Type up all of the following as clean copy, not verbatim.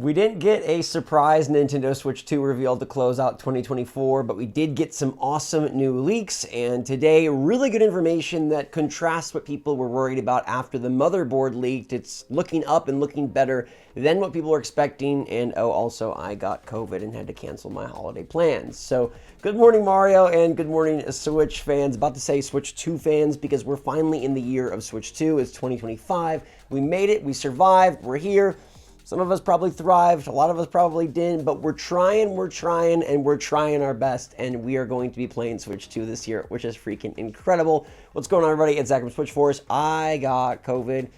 We didn't get a surprise Nintendo Switch 2 reveal to close out 2024, but we did get some awesome new leaks, and today, really good information that contrasts what people were worried about after the motherboard leaked. It's looking up and looking better than what people were expecting, and oh, also, I got COVID and had to cancel my holiday plans. So, good morning, Mario, and good morning, Switch fans. About to say Switch 2 fans, because we're finally in the year of Switch 2. It's 2025. We made it, we survived, we're here. Some of us probably thrived, a lot of us probably didn't, but we're trying, and we're trying our best, and we are going to be playing Switch 2 this year, which is freaking incredible. What's going on, everybody? It's Zach from SwitchForce. I got COVID.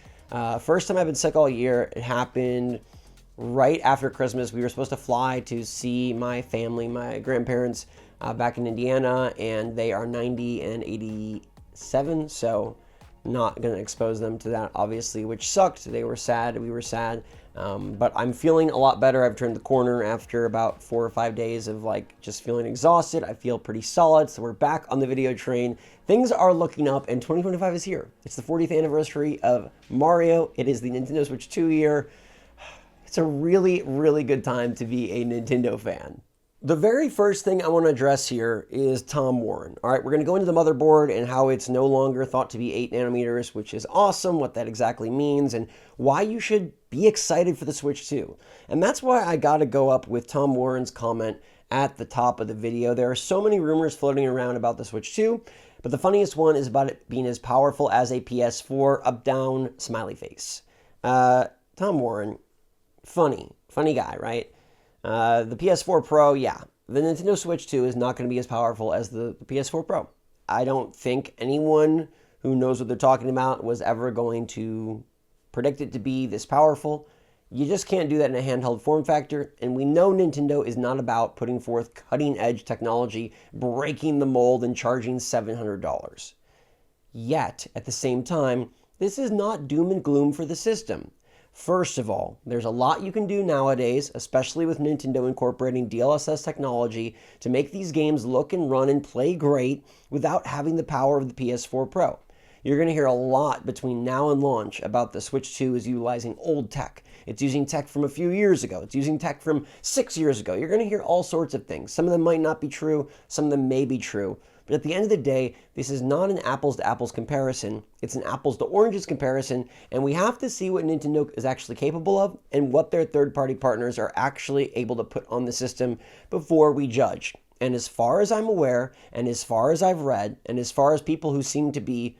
First time I've been sick all year. It happened right after Christmas. We were supposed to fly to see my family, my grandparents, back in Indiana, and they are 90 and 87, so not going to expose them to that, obviously, which sucked. They were sad. We were sad. But I'm feeling a lot better. I've turned the corner after about 4 or 5 days of just feeling exhausted. I feel pretty solid. So we're back on the video train. Things are looking up, and 2025 is here. It's the 40th anniversary of Mario. It is the Nintendo Switch 2 year. It's a really, really good time to be a Nintendo fan. The very first thing I want to address here is Tom Warren. All right, we're going to go into the motherboard and how it's no longer thought to be 8 nanometers, which is awesome, what that exactly means, and why you should be excited for the Switch 2. And that's why I got to go up with Tom Warren's comment at the top of the video. There are so many rumors floating around about the Switch 2, but the funniest one is about it being as powerful as a PS4, up, down, smiley face. Tom Warren, funny guy, right? The PS4 Pro, yeah. The Nintendo Switch 2 is not going to be as powerful as the PS4 Pro. I don't think anyone who knows what they're talking about was ever going to predict it to be this powerful. You just can't do that in a handheld form factor, and we know Nintendo is not about putting forth cutting-edge technology, breaking the mold, and charging $700. Yet, at the same time, this is not doom and gloom for the system. First of all, there's a lot you can do nowadays, especially with Nintendo incorporating DLSS technology to make these games look and run and play great without having the power of the PS4 Pro. You're going to hear a lot between now and launch about the Switch 2 is utilizing old tech. It's using tech from a few years ago. It's using tech from 6 years ago. You're going to hear all sorts of things. Some of them might not be true. Some of them may be true. But at the end of the day, this is not an apples-to-apples comparison. It's an apples-to-oranges comparison, and we have to see what Nintendo is actually capable of and what their third-party partners are actually able to put on the system before we judge. And as far as I'm aware, and as far as I've read, and as far as people who seem to be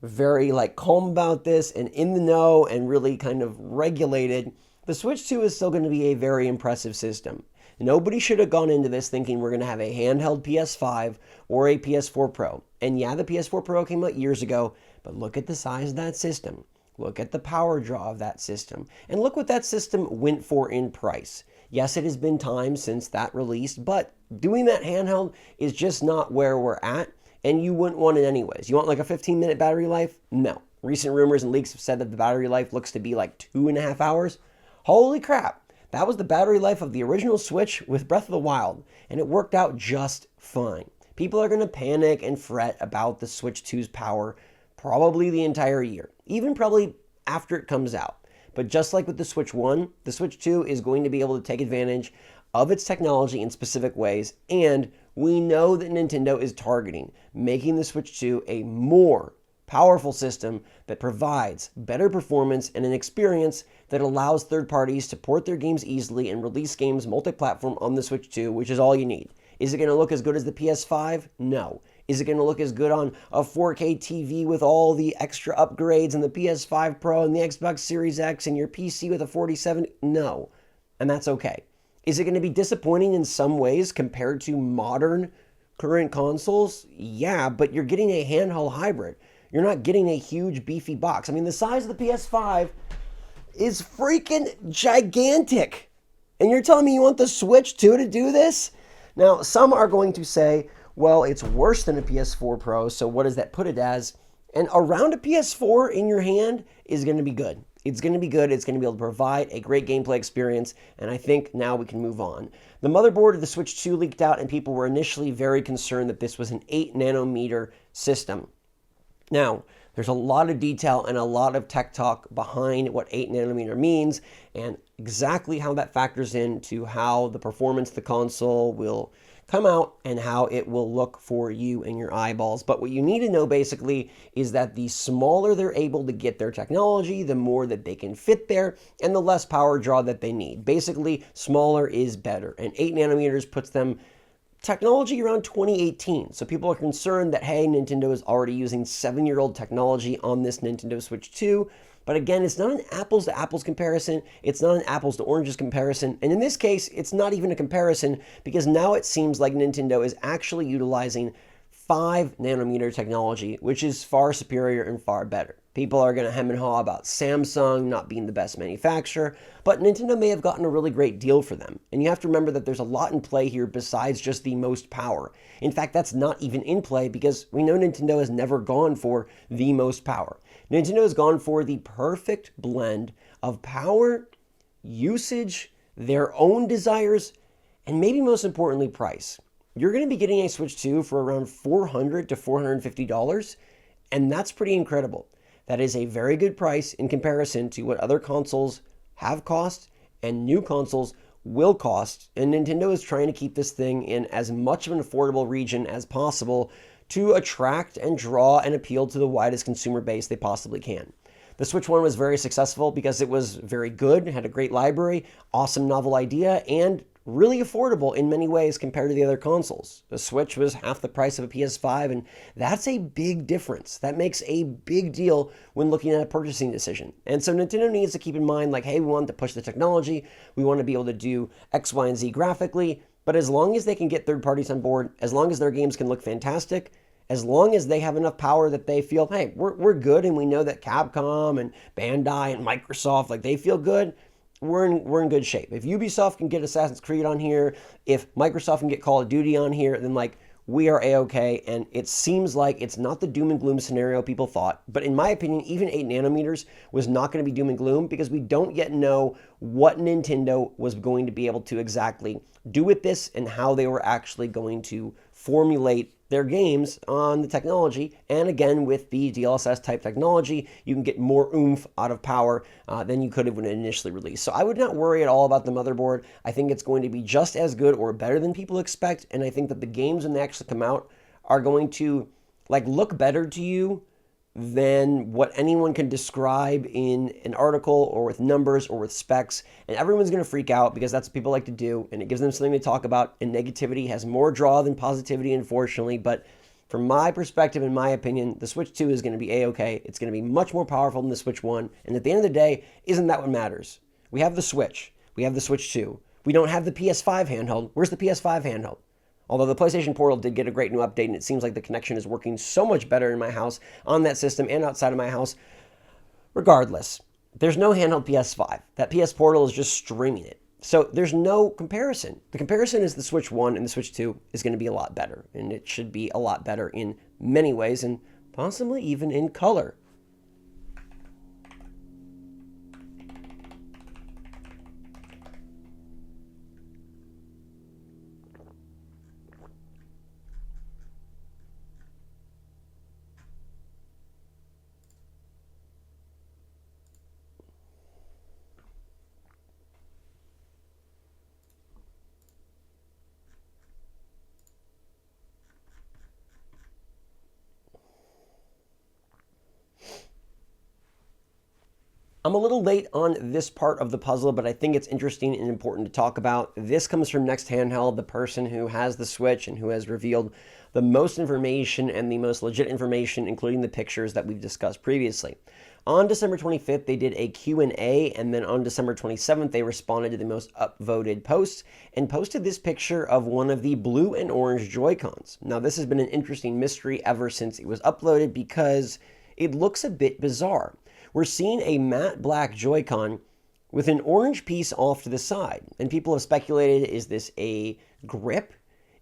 very calm about this and in the know and really kind of regulated, the Switch 2 is still going to be a very impressive system. Nobody should have gone into this thinking we're going to have a handheld PS5 or a PS4 Pro. And yeah, the PS4 Pro came out years ago, but look at the size of that system. Look at the power draw of that system. And look what that system went for in price. Yes, it has been time since that released, but doing that handheld is just not where we're at, and you wouldn't want it anyways. You want a 15-minute battery life? No. Recent rumors and leaks have said that the battery life looks to be 2.5 hours. Holy crap. That was the battery life of the original Switch with Breath of the Wild, and it worked out just fine. People are going to panic and fret about the Switch 2's power probably the entire year, even probably after it comes out. But just like with the Switch 1, the Switch 2 is going to be able to take advantage of its technology in specific ways, and we know that Nintendo is targeting making the Switch 2 a more powerful system that provides better performance and an experience that allows third parties to port their games easily and release games multi-platform on the Switch 2, which is all you need. Is it going to look as good as the PS5? No. Is it going to look as good on a 4K TV with all the extra upgrades and the PS5 Pro and the Xbox Series X and your PC with a 4070? No. And that's okay. Is it going to be disappointing in some ways compared to modern current consoles? Yeah, but you're getting a handheld hybrid. You're not getting a huge beefy box. I mean, the size of the PS5 is freaking gigantic. And you're telling me you want the Switch 2 to do this? Now, some are going to say, well, it's worse than a PS4 Pro, so what does that put it as? And around a PS4 in your hand is going to be good. It's going to be good. It's going to be able to provide a great gameplay experience, and I think now we can move on. The motherboard of the Switch 2 leaked out, and people were initially very concerned that this was an 8 nanometer system. Now, there's a lot of detail and a lot of tech talk behind what 8 nanometer means, and exactly how that factors into how the performance of the console will come out and how it will look for you and your eyeballs. But what you need to know basically is that the smaller they're able to get their technology, the more that they can fit there and the less power draw that they need. Basically, smaller is better. And 8 nanometers puts them technology around 2018. So people are concerned that, hey, Nintendo is already using 7-year-old technology on this Nintendo Switch 2. But again, it's not an apples to apples comparison. It's not an apples to oranges comparison. And in this case, it's not even a comparison because now it seems like Nintendo is actually utilizing 5 nanometer technology, which is far superior and far better. People are going to hem and haw about Samsung not being the best manufacturer, but Nintendo may have gotten a really great deal for them. And you have to remember that there's a lot in play here besides just the most power. In fact, that's not even in play because we know Nintendo has never gone for the most power. Nintendo has gone for the perfect blend of power, usage, their own desires, and maybe most importantly, price. You're going to be getting a Switch 2 for around $400 to $450, and that's pretty incredible. That is a very good price in comparison to what other consoles have cost and new consoles will cost, and Nintendo is trying to keep this thing in as much of an affordable region as possible to attract and draw and appeal to the widest consumer base they possibly can. The Switch 1 was very successful because it was very good, had a great library, awesome novel idea, and really affordable in many ways compared to the other consoles. The Switch was half the price of a PS5, and that's a big difference. That makes a big deal when looking at a purchasing decision. And so Nintendo needs to keep in mind, like, hey, we want to push the technology, we want to be able to do X, Y, and Z graphically, but as long as they can get third parties on board, as long as their games can look fantastic, as long as they have enough power that they feel, hey, we're good, and we know that Capcom and Bandai and Microsoft, like, they feel good, we're in good shape. If Ubisoft can get Assassin's Creed on here, if Microsoft can get Call of Duty on here, then like we are A-okay. And it seems like it's not the doom and gloom scenario people thought. But in my opinion, even 8 nanometers was not going to be doom and gloom because we don't yet know what Nintendo was going to be able to exactly do with this and how they were actually going to formulate their games on the technology. And again, with the DLSS type technology, you can get more oomph out of power than you could have when it initially released. So I would not worry at all about the motherboard. I think it's going to be just as good or better than people expect. And I think that the games when they actually come out are going to like look better to you than what anyone can describe in an article or with numbers or with specs. And everyone's going to freak out because that's what people like to do. And it gives them something to talk about. And negativity has more draw than positivity, unfortunately. But from my perspective, in my opinion, the Switch 2 is going to be A-okay. It's going to be much more powerful than the Switch 1. And at the end of the day, isn't that what matters? We have the Switch. We have the Switch 2. We don't have the PS5 handheld. Where's the PS5 handheld? Although the PlayStation Portal did get a great new update, and it seems like the connection is working so much better in my house, on that system, and outside of my house. Regardless, there's no handheld PS5. That PS Portal is just streaming it. So there's no comparison. The comparison is the Switch 1 and the Switch 2 is going to be a lot better, and it should be a lot better in many ways, and possibly even in color. I'm a little late on this part of the puzzle, but I think it's interesting and important to talk about. This comes from Next Handheld, the person who has the Switch and who has revealed the most information and the most legit information, including the pictures that we've discussed previously. On December 25th, they did a Q&A, and then on December 27th, they responded to the most upvoted posts and posted this picture of one of the blue and orange Joy-Cons. Now, this has been an interesting mystery ever since it was uploaded because it looks a bit bizarre. We're seeing a matte black Joy-Con with an orange piece off to the side. And people have speculated, is this a grip?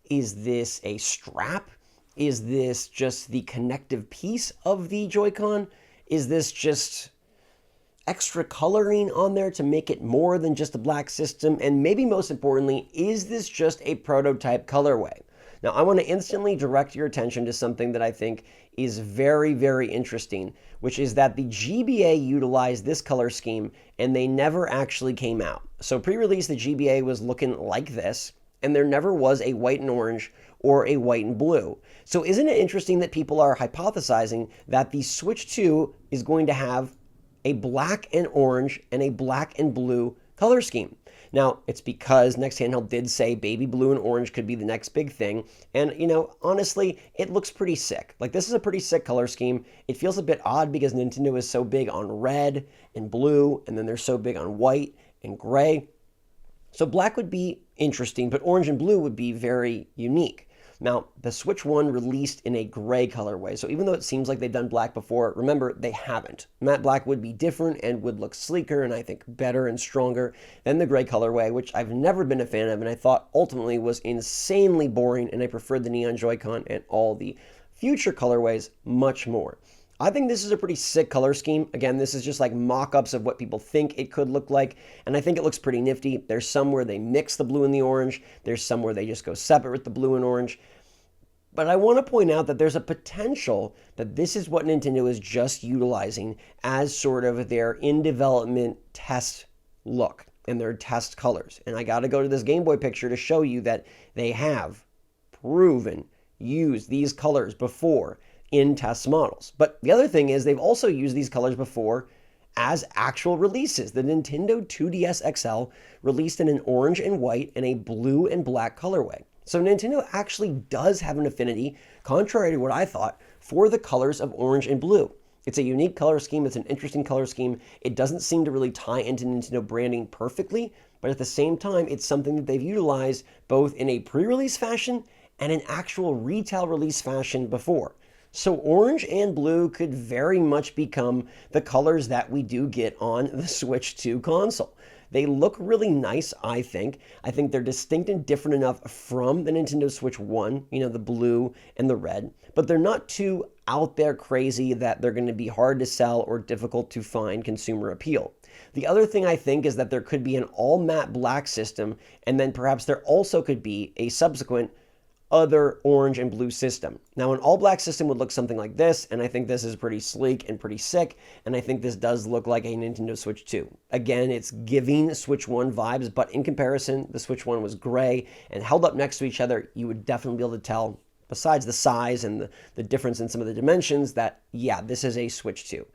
Is this a strap? Is this just the connective piece of the Joy-Con? Is this just extra coloring on there to make it more than just a black system? And maybe most importantly, is this just a prototype colorway? Now, I want to instantly direct your attention to something that I think is very, very interesting, which is that the GBA utilized this color scheme and they never actually came out. So pre-release, the GBA was looking like this, and there never was a white and orange or a white and blue. So isn't it interesting that people are hypothesizing that the Switch 2 is going to have a black and orange and a black and blue color scheme? Now, it's because Next Handheld did say baby blue and orange could be the next big thing. And, honestly, it looks pretty sick. Like, this is a pretty sick color scheme. It feels a bit odd because Nintendo is so big on red and blue, and then they're so big on white and gray. So black would be interesting, but orange and blue would be very unique. Now, the Switch 1 released in a gray colorway, so even though it seems like they've done black before, remember, they haven't. Matte black would be different and would look sleeker and I think better and stronger than the gray colorway, which I've never been a fan of and I thought ultimately was insanely boring, and I preferred the neon Joy-Con and all the future colorways much more. I think this is a pretty sick color scheme. Again, this is just like mock-ups of what people think it could look like, and I think it looks pretty nifty. There's some where they mix the blue and the orange. There's some where they just go separate with the blue and orange. But I want to point out that there's a potential that this is what Nintendo is just utilizing as sort of their in-development test look and their test colors. And I got to go to this Game Boy picture to show you that they have proven used these colors before in test models. But the other thing is they've also used these colors before as actual releases. The Nintendo 2DS XL released in an orange and white and a blue and black colorway. So Nintendo actually does have an affinity, contrary to what I thought, for the colors of orange and blue. It's a unique color scheme. It's an interesting color scheme. It doesn't seem to really tie into Nintendo branding perfectly, but at the same time, it's something that they've utilized both in a pre-release fashion and an actual retail release fashion before. So orange and blue could very much become the colors that we do get on the Switch 2 console. They look really nice, I think. I think they're distinct and different enough from the Nintendo Switch 1, the blue and the red, but they're not too out there crazy that they're going to be hard to sell or difficult to find consumer appeal. The other thing I think is that there could be an all matte black system, and then perhaps there also could be a subsequent other orange and blue system. Now, an all black system would look something like this, and I think this is pretty sleek and pretty sick, and I think this does look like a Nintendo Switch 2. Again, it's giving Switch 1 vibes, but in comparison, the Switch 1 was gray, and held up next to each other, you would definitely be able to tell, besides the size and the difference in some of the dimensions, that, yeah, this is a Switch 2.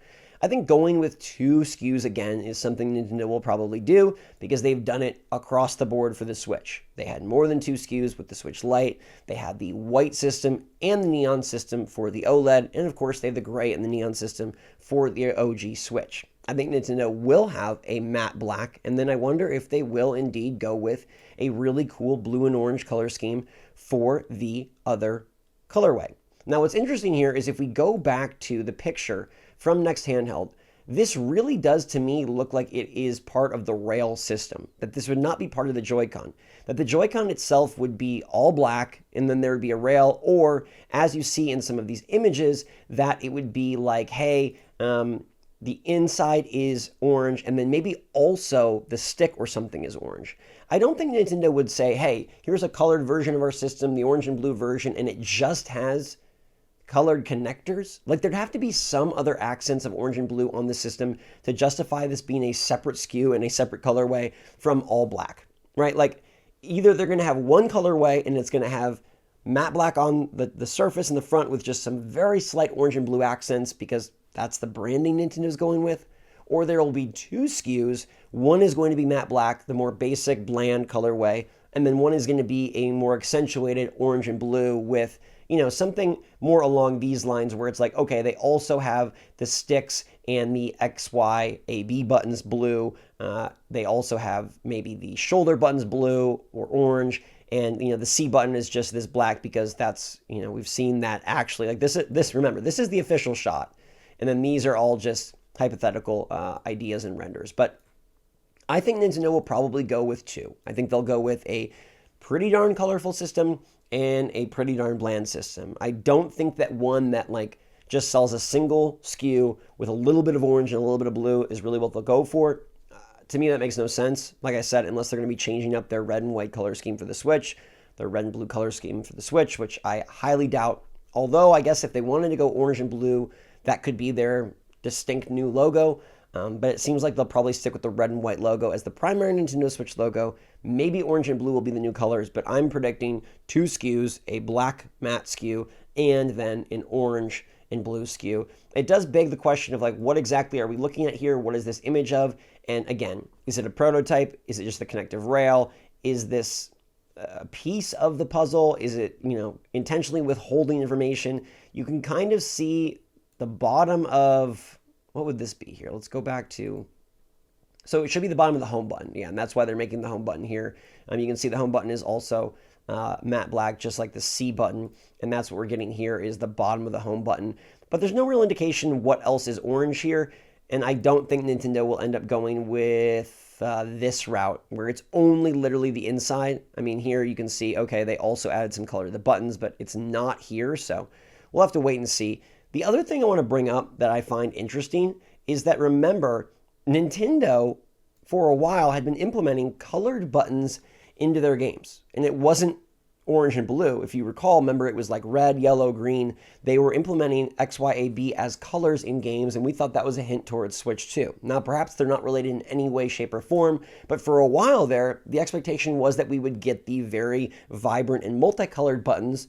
I think going with 2 SKUs again is something Nintendo will probably do because they've done it across the board for the Switch. They had more than 2 SKUs with the Switch Lite. They had the white system and the neon system for the OLED. And of course, they have the gray and the neon system for the OG Switch. I think Nintendo will have a matte black, and then I wonder if they will indeed go with a really cool blue and orange color scheme for the other colorway. Now, what's interesting here is if we go back to the picture from Next Handheld, this really does to me look like it is part of the rail system, that this would not be part of the Joy-Con, that the Joy-Con itself would be all black and then there would be a rail, or as you see in some of these images, that it would be like, hey, the inside is orange and then maybe also the stick or something is orange. I don't think Nintendo would say, hey, here's a colored version of our system, the orange and blue version, and it just has colored connectors. Like, there'd have to be some other accents of orange and blue on the system to justify this being a separate SKU and a separate colorway from all black, right? Like, either they're going to have one colorway and it's going to have matte black on the surface in the front with just some very slight orange and blue accents because that's the branding Nintendo's going with, or there will be 2 SKUs. One is going to be matte black, the more basic, bland colorway, and then one is going to be a more accentuated orange and blue with something more along these lines where it's like, okay, they also have the sticks and the X, Y, A, B buttons blue. They also have maybe the shoulder buttons blue or orange. And, the C button is just this black because that's, we've seen that actually. Like remember, this is the official shot. And then these are all just hypothetical ideas and renders. But I think Nintendo will probably go with 2. I think they'll go with a pretty darn colorful system and a pretty darn bland system. I don't think that one that just sells a single SKU with a little bit of orange and a little bit of blue is really what they'll go for. To me, that makes no sense. Like I said, unless they're going to be changing up their red and white color scheme for the Switch the red and blue color scheme for the Switch, which I highly doubt. Although I guess if they wanted to go orange and blue, that could be their distinct new logo. But it seems like they'll probably stick with the red and white logo as the primary Nintendo Switch logo. Maybe orange and blue will be the new colors, but I'm predicting 2 SKUs, a black matte SKU, and then an orange and blue SKU. It does beg the question of like, what exactly are we looking at here? What is this image of? And again, is it a prototype? Is it just the connective rail? Is this a piece of the puzzle? Is it, intentionally withholding information? You can kind of see the bottom of, what would this be here? Let's go back to, so it should be the bottom of the home button. Yeah, and that's why they're making the home button here. You can see the home button is also matte black, just like the C button. And that's what we're getting here is the bottom of the home button. But there's no real indication what else is orange here. And I don't think Nintendo will end up going with this route where it's only literally the inside. I mean, here you can see, okay, they also added some color to the buttons, but it's not here. So we'll have to wait and see. The other thing I want to bring up that I find interesting is that, remember, Nintendo for a while had been implementing colored buttons into their games. And it wasn't orange and blue. If you recall, remember, it was like red, yellow, green. They were implementing X, Y, A, B as colors in games, and we thought that was a hint towards Switch 2. Now, perhaps they're not related in any way, shape, or form, but for a while there, the expectation was that we would get the very vibrant and multicolored buttons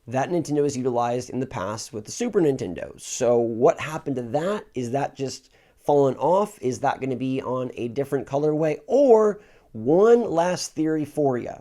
that Nintendo has utilized in the past with the Super Nintendo. So what happened to that? Is that just fallen off? Is that going to be on a different colorway? Or one last theory for you.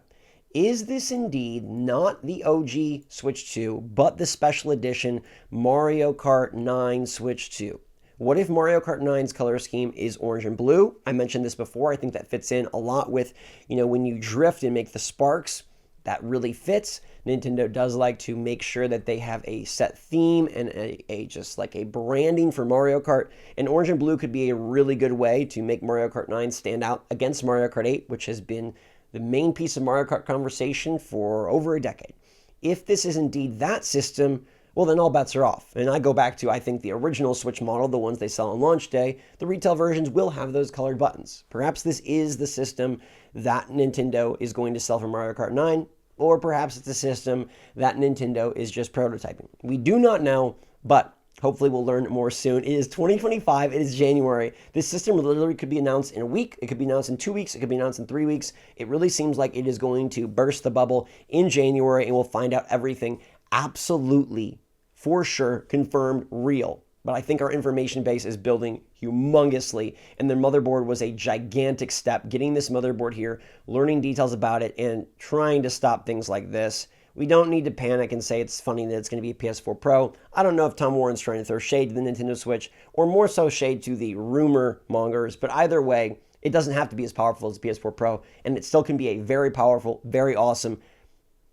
Is this indeed not the OG Switch 2, but the special edition Mario Kart 9 Switch 2? What if Mario Kart 9's color scheme is orange and blue? I mentioned this before. I think that fits in a lot with, when you drift and make the sparks, that really fits. Nintendo does like to make sure that they have a set theme and a just like a branding for Mario Kart. And orange and blue could be a really good way to make Mario Kart 9 stand out against Mario Kart 8, which has been the main piece of Mario Kart conversation for over a decade. If this is indeed that system, well, then all bets are off. And I go back to, I think, the original Switch model, the ones they sell on launch day, the retail versions will have those colored buttons. Perhaps this is the system that Nintendo is going to sell for Mario Kart 9, or perhaps it's a system that Nintendo is just prototyping. We do not know, but hopefully we'll learn more soon. It is 2025. It is January. This system literally could be announced in a week. It could be announced in 2 weeks. It could be announced in 3 weeks. It really seems like it is going to burst the bubble in January, and we'll find out everything absolutely, for sure, confirmed, real. But I think our information base is building humongously, and the motherboard was a gigantic step. Getting this motherboard here, learning details about it, and trying to stop things like this. We don't need to panic and say it's funny that it's going to be a PS4 Pro. I don't know if Tom Warren's trying to throw shade to the Nintendo Switch, or more so shade to the rumor mongers, but either way, it doesn't have to be as powerful as the PS4 Pro, and it still can be a very powerful, very awesome,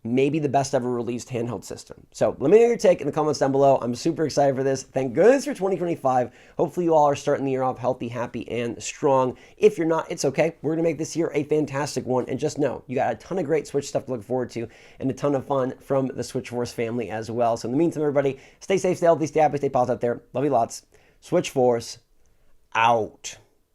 maybe the best ever released handheld system. So let me know your take in the comments down below. I'm super excited for this. Thank goodness for 2025. Hopefully you all are starting the year off healthy, happy, and strong. If you're not, it's okay. We're going to make this year a fantastic one. And just know, you got a ton of great Switch stuff to look forward to and a ton of fun from the SwitchForce family as well. So in the meantime, everybody, stay safe, stay healthy, stay happy, stay positive out there. Love you lots. SwitchForce out.